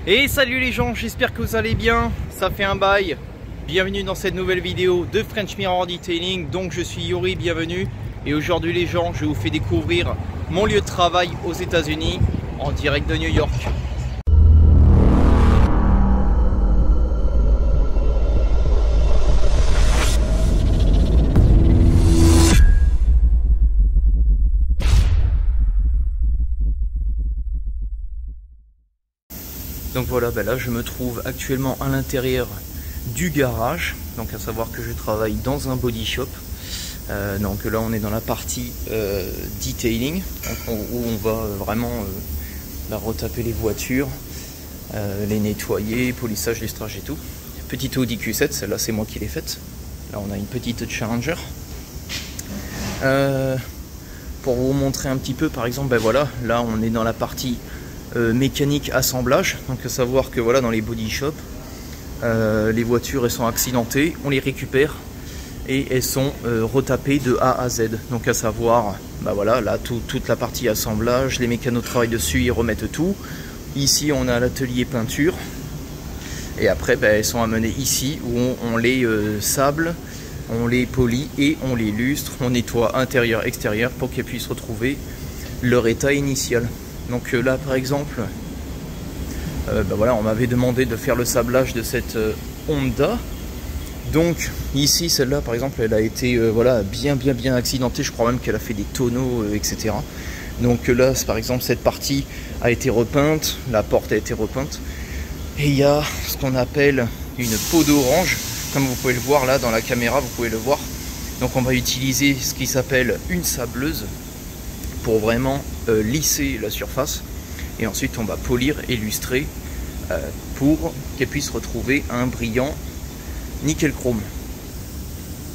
Et salut les gens, j'espère que vous allez bien, ça fait un bail. Bienvenue dans cette nouvelle vidéo de French Mirror Detailing. Donc je suis Yuri, bienvenue. Et aujourd'hui les gens, je vous fais découvrir mon lieu de travail aux États-Unis en direct de New York. Donc voilà, là je me trouve actuellement à l'intérieur du garage, donc à savoir que je travaille dans un body shop. Donc là on est dans la partie detailing, donc où on va vraiment retaper les voitures, les nettoyer, polissage, lustrage et tout. Petite Audi Q7, celle-là c'est moi qui l'ai faite. Là on a une petite Challenger. Pour vous montrer un petit peu, par exemple, voilà, là on est dans la partie mécanique assemblage, donc à savoir que voilà, dans les body shops, les voitures elles sont accidentées, on les récupère et elles sont retapées de A à Z, donc à savoir voilà, là toute la partie assemblage, les mécanos travaillent dessus, ils remettent tout. Ici on a l'atelier peinture et après elles sont amenées ici où on les sable, on les polit et on les lustre, on nettoie intérieur extérieur pour qu'elles puissent retrouver leur état initial. Donc là par exemple, voilà, on m'avait demandé de faire le sablage de cette Honda. Donc ici celle-là par exemple elle a été voilà, bien accidentée, je crois même qu'elle a fait des tonneaux etc. Donc là par exemple cette partie a été repeinte, la porte a été repeinte et il y a ce qu'on appelle une peau d'orange, comme vous pouvez le voir là dans la caméra, vous pouvez le voir. Donc on va utiliser ce qui s'appelle une sableuse pour vraiment lisser la surface et ensuite on va polir et lustrer pour qu'elle puisse retrouver un brillant nickel chrome.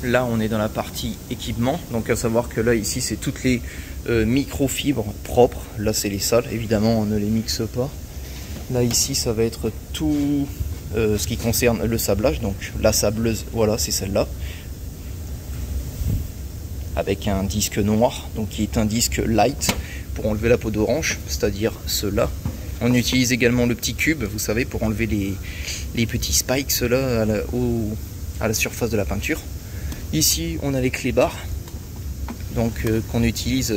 Là on est dans la partie équipement, donc à savoir que là ici c'est toutes les microfibres propres, là c'est les sales, évidemment on ne les mixe pas. Là ici ça va être tout ce qui concerne le sablage, donc la sableuse, voilà c'est celle-là, avec un disque noir, donc qui est un disque light pour enlever la peau d'orange, c'est-à-dire ceux-là. On utilise également le petit cube, vous savez, pour enlever les petits spikes là à la surface de la peinture. Ici on a les clés barres, donc qu'on utilise,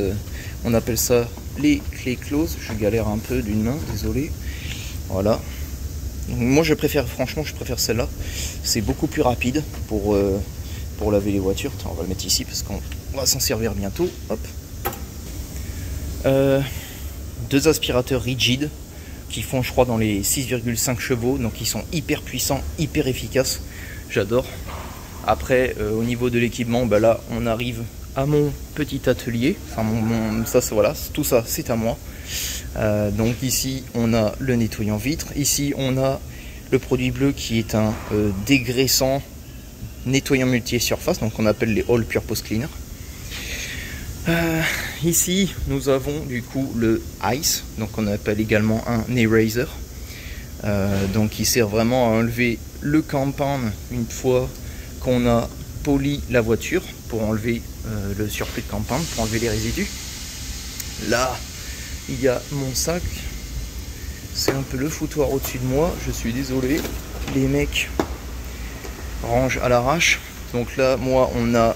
on appelle ça les clés close. Je galère un peu d'une main, désolé. Voilà. Donc, moi je préfère, franchement je préfère celle-là, c'est beaucoup plus rapide pour laver les voitures. Attends, on va le mettre ici parce qu'on va s'en servir bientôt. Hop. Deux aspirateurs rigides qui font je crois dans les 6,5 chevaux, donc ils sont hyper puissants, hyper efficaces, j'adore. Après au niveau de l'équipement, là on arrive à mon petit atelier, enfin ça voilà, tout ça c'est à moi. Donc ici on a le nettoyant vitre, ici on a le produit bleu qui est un dégraissant nettoyant multi-surface, donc on appelle les All Purpose Cleaner. Ici nous avons du coup le Ice, donc on appelle également un eraser, donc qui sert vraiment à enlever le compound une fois qu'on a poli la voiture, pour enlever le surplus de compound, pour enlever les résidus. Là il y a mon sac, c'est un peu le foutoir au-dessus de moi, je suis désolé, les mecs rangent à l'arrache. Donc là moi on a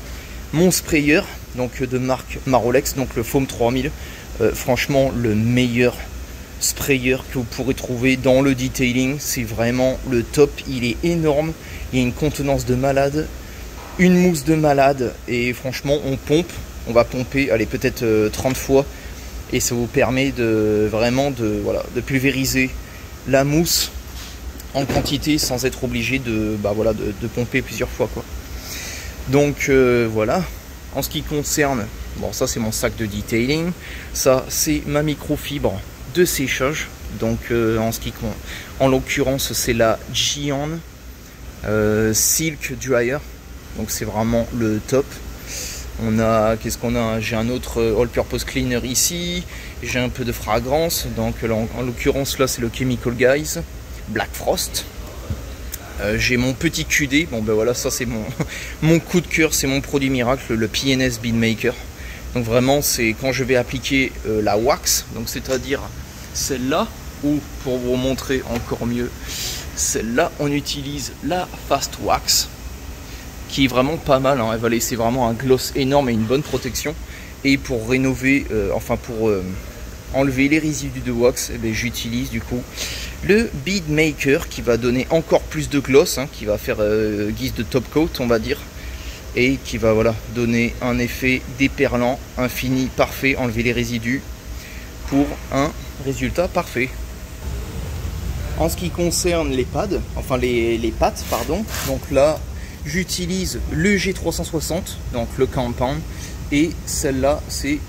mon sprayer, donc de marque Marolex, donc le Foam 3000, franchement le meilleur sprayer que vous pourrez trouver dans le detailing, c'est vraiment le top, il est énorme, il y a une contenance de malade, une mousse de malade, et franchement on pompe, on va pomper, allez peut-être 30 fois, et ça vous permet de vraiment de pulvériser la mousse en quantité sans être obligé de pomper plusieurs fois quoi. Donc voilà. En ce qui concerne, bon ça c'est mon sac de detailing, ça c'est ma microfibre de séchage, donc en l'occurrence c'est la Gion Silk Dryer, donc c'est vraiment le top. On a, qu'est-ce qu'on a, j'ai un autre All Purpose Cleaner ici, j'ai un peu de fragrance, donc là, en l'occurrence là c'est le Chemical Guys Black Frost. J'ai mon petit QD, voilà, ça c'est mon coup de cœur, c'est mon produit miracle, le PNS Bead Maker. Donc vraiment c'est quand je vais appliquer la wax, donc c'est-à-dire celle-là ou pour vous montrer encore mieux, celle-là, on utilise la Fast Wax, qui est vraiment pas mal, hein. Elle va laisser vraiment un gloss énorme et une bonne protection. Et pour rénover, pour enlever les résidus de wax, eh bien, j'utilise du coup le Bead Maker, qui va donner encore plus de gloss, hein, qui va faire guise de top coat, on va dire, et qui va voilà donner un effet déperlant, infini, parfait, enlever les résidus pour un résultat parfait. En ce qui concerne les pads, enfin les pattes, pardon, donc là j'utilise le G360, donc le Compound, et celle-là c'est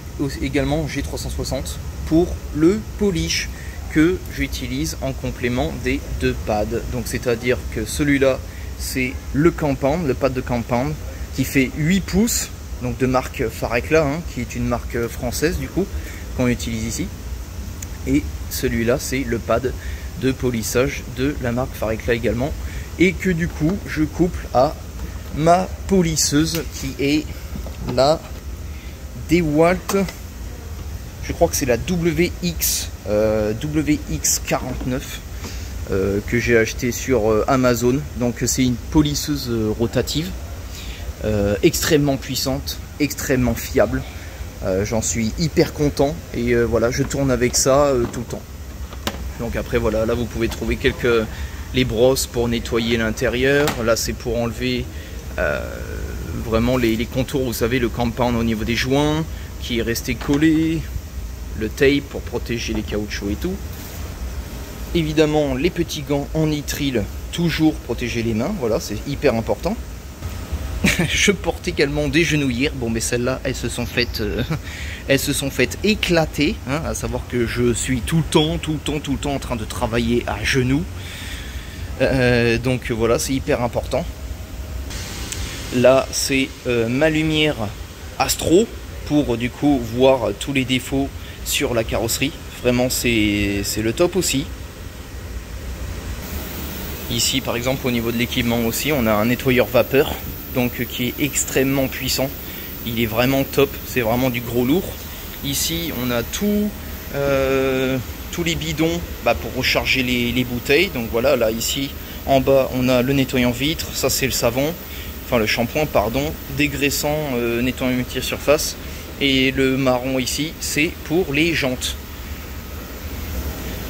également G360 pour le polish que j'utilise en complément des deux pads. Donc c'est à dire que celui-là c'est le Compound, le pad de Compound qui fait 8 pouces, donc de marque Farecla, hein, qui est une marque française du coup qu'on utilise ici, et celui-là c'est le pad de polissage de la marque Farecla également, et que du coup je couple à ma polisseuse qui est la DeWalt, je crois que c'est la WX49 que j'ai acheté sur Amazon. Donc c'est une polisseuse rotative extrêmement puissante, extrêmement fiable. J'en suis hyper content et voilà, je tourne avec ça tout le temps. Donc après voilà, là vous pouvez trouver les brosses pour nettoyer l'intérieur. Là c'est pour enlever vraiment les contours, vous savez, le Compound au niveau des joints qui est resté collé, le tape pour protéger les caoutchoucs et tout. Évidemment les petits gants en nitrile, toujours protéger les mains, voilà, c'est hyper important. Je porte également des genouillères, bon mais celles-là elles se sont faites éclater, hein, à savoir que je suis tout le temps en train de travailler à genoux, donc voilà, c'est hyper important. Là c'est ma lumière Astro pour du coup voir tous les défauts sur la carrosserie, vraiment c'est le top aussi. Ici par exemple au niveau de l'équipement aussi on a un nettoyeur vapeur, donc qui est extrêmement puissant, il est vraiment top, c'est vraiment du gros lourd. Ici on a tous les bidons pour recharger les bouteilles, donc voilà, là ici en bas on a le nettoyant vitre, ça c'est le savon, enfin le shampoing pardon, dégraissant, nettoyant multi-surface, et le marron ici c'est pour les jantes.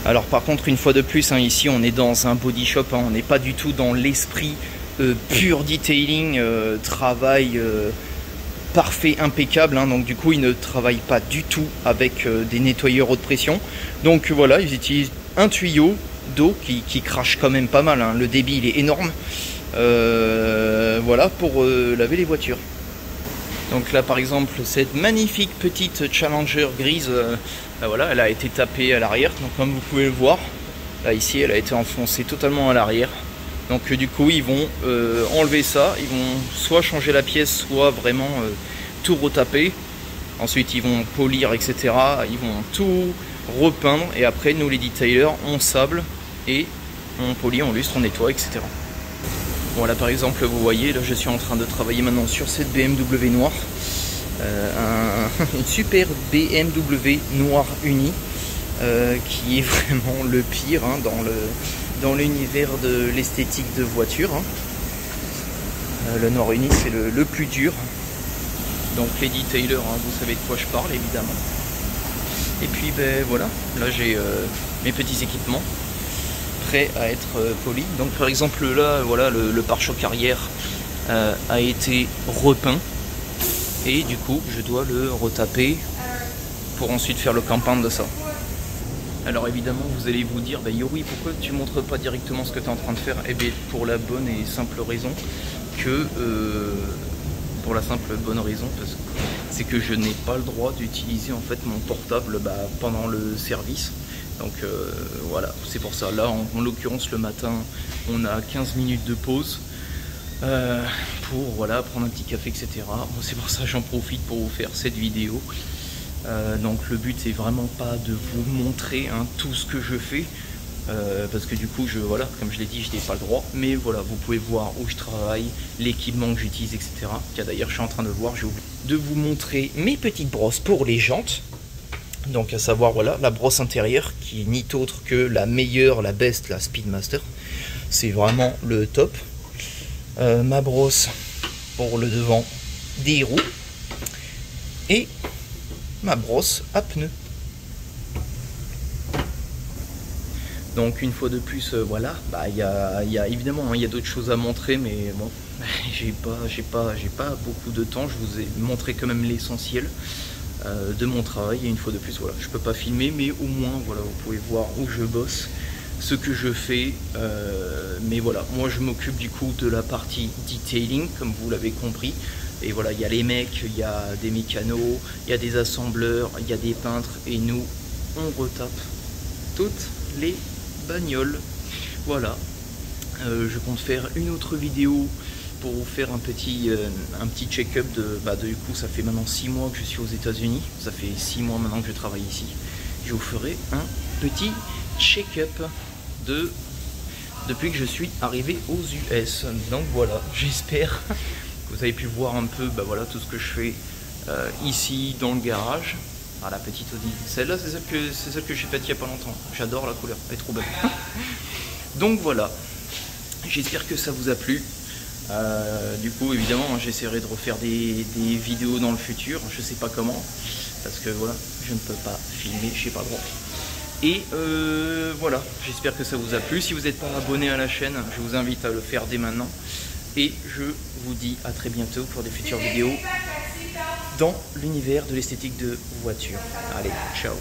Alors par contre une fois de plus, hein, ici on est dans un body shop, hein, on n'est pas du tout dans l'esprit pur detailing, travail parfait, impeccable, hein, donc du coup ils ne travaillent pas du tout avec des nettoyeurs haute pression. Donc voilà, ils utilisent un tuyau d'eau qui crache quand même pas mal, hein, le débit il est énorme, voilà, pour laver les voitures. Donc là par exemple cette magnifique petite Challenger grise, voilà, elle a été tapée à l'arrière, donc comme vous pouvez le voir, là ici elle a été enfoncée totalement à l'arrière. Donc du coup ils vont enlever ça, ils vont soit changer la pièce, soit vraiment tout retaper. Ensuite ils vont polir, etc. Ils vont tout repeindre et après nous les detailers on sable et on polit, on lustre, on nettoie, etc. Voilà, par exemple vous voyez là je suis en train de travailler maintenant sur cette BMW noire, une super BMW noire unie, qui est vraiment le pire, hein, dans l'univers de l'esthétique de voiture, hein. Le noir uni c'est le plus dur. Donc les detailers, hein, vous savez de quoi je parle évidemment. Et puis ben voilà, là j'ai mes petits équipements prêts à être polis. Donc par exemple là voilà, le pare-choc arrière a été repeint et du coup je dois le retaper pour ensuite faire le Compound de ça. Alors évidemment vous allez vous dire, bah Yuri, pourquoi tu montres pas directement ce que tu es en train de faire? Eh bien pour la bonne et simple raison que c'est que je n'ai pas le droit d'utiliser en fait mon portable pendant le service. Donc voilà, c'est pour ça. Là en l'occurrence le matin on a 15 minutes de pause pour voilà, prendre un petit café, etc. Bon, c'est pour ça que j'en profite pour vous faire cette vidéo. Donc le but c'est vraiment pas de vous montrer, hein, tout ce que je fais, parce que du coup voilà, comme je l'ai dit, je n'ai pas le droit, mais voilà, vous pouvez voir où je travaille, l'équipement que j'utilise, etc. Tiens, d'ailleurs je suis en train de le voir, j'ai oublié de vous montrer mes petites brosses pour les jantes. Donc à savoir voilà la brosse intérieure qui n'est autre que la meilleure, la best, la Speedmaster. C'est vraiment le top. Ma brosse pour le devant des roues et ma brosse à pneus. Donc une fois de plus, voilà, y a évidemment il y a d'autres choses à montrer, mais bon, j'ai pas beaucoup de temps. Je vous ai montré quand même l'essentiel de mon travail. Et une fois de plus, voilà, je peux pas filmer, mais au moins voilà, vous pouvez voir où je bosse, ce que je fais. Mais voilà, moi je m'occupe du coup de la partie detailing, comme vous l'avez compris. Et voilà, il y a les mecs, il y a des mécanos, il y a des assembleurs, il y a des peintres, et nous on retape toutes les bagnoles. Voilà, je compte faire une autre vidéo pour vous faire un petit check-up du coup ça fait maintenant 6 mois que je suis aux États-Unis, ça fait 6 mois maintenant que je travaille ici. Je vous ferai un petit check-up depuis que je suis arrivé aux US. Donc voilà, j'espère que vous avez pu voir un peu voilà, tout ce que je fais ici dans le garage. Ah, la petite Audi, celle-là c'est celle que j'ai faite il n'y a pas longtemps. J'adore la couleur, elle est trop belle. Donc voilà, j'espère que ça vous a plu. Du coup évidemment j'essaierai de refaire des vidéos dans le futur, je sais pas comment, parce que voilà, je ne peux pas filmer, je n'ai pas le droit. Et voilà, j'espère que ça vous a plu. Si vous n'êtes pas abonné à la chaîne, je vous invite à le faire dès maintenant. Et je vous dis à très bientôt pour des futures vidéos dans l'univers de l'esthétique de voiture. Allez, ciao.